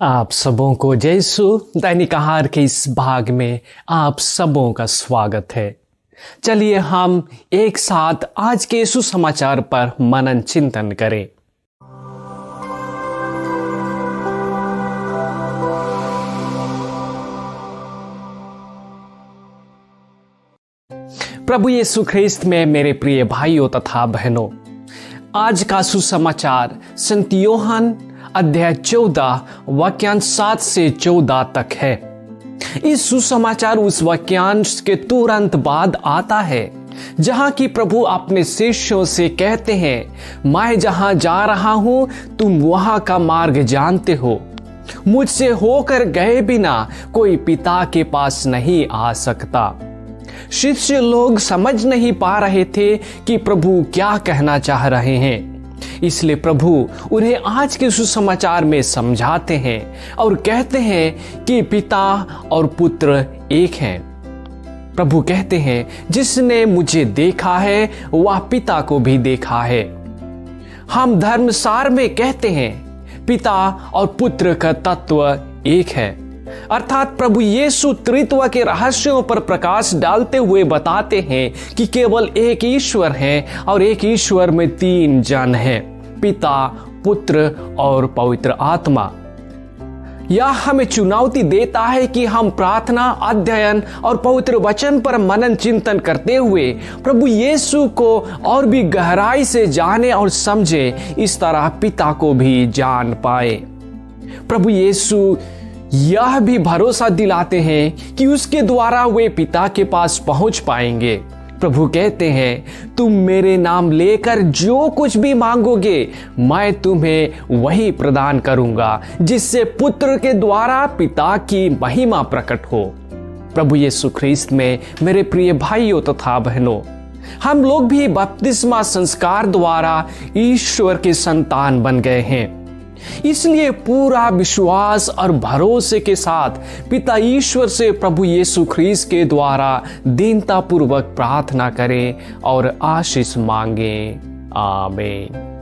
आप सबों को यीशु दैनिक आहार के इस भाग में आप सबों का स्वागत है। चलिए हम एक साथ आज के सुसमाचार पर मनन चिंतन करें। प्रभु यीशु ख्रिस्त में मेरे प्रिय भाइयों तथा बहनों, आज का सुसमाचार संत यूहन्ना अध्याय 14 वाक्यांश 7 से 14 तक है। इस सुसमाचार उस वाक्यांश के तुरंत बाद आता है जहां की प्रभु अपने शिष्यों से कहते हैं, मैं जहां जा रहा हूं तुम वहां का मार्ग जानते हो। मुझसे होकर गए बिना कोई पिता के पास नहीं आ सकता। शिष्य लोग समझ नहीं पा रहे थे कि प्रभु क्या कहना चाह रहे हैं, इसलिए प्रभु उन्हें आज के सुसमाचार में समझाते हैं और कहते हैं कि पिता और पुत्र एक हैं। प्रभु कहते हैं, जिसने मुझे देखा है वह पिता को भी देखा है। हम धर्मसार में कहते हैं पिता और पुत्र का तत्व एक है, अर्थात प्रभु यीशु त्रित्व के रहस्यों पर प्रकाश डालते हुए बताते हैं कि केवल एक ईश्वर है और एक ईश्वर में तीन जन हैं, पिता, पुत्र और पवित्र आत्मा। यह हमें चुनौती देता है कि हम प्रार्थना, अध्ययन और पवित्र वचन पर मनन चिंतन करते हुए प्रभु यीशु को और भी गहराई से जाने और समझे, इस तरह पिता को भी जान पाए। प्रभु यीशु यह भी भरोसा दिलाते हैं कि उसके द्वारा वे पिता के पास पहुंच पाएंगे। प्रभु कहते हैं, तुम मेरे नाम लेकर जो कुछ भी मांगोगे मैं तुम्हें वही प्रदान करूंगा, जिससे पुत्र के द्वारा पिता की महिमा प्रकट हो। प्रभु यीशु ख्रिस्त में मेरे प्रिय भाइयों तथा बहनों, हम लोग भी बपतिस्मा संस्कार द्वारा ईश्वर के संतान बन गए हैं। इसलिए पूरा विश्वास और भरोसे के साथ पिता ईश्वर से प्रभु यीशु ख्रिस्त के द्वारा दीनता पूर्वक प्रार्थना करें और आशीष मांगें। आमीन।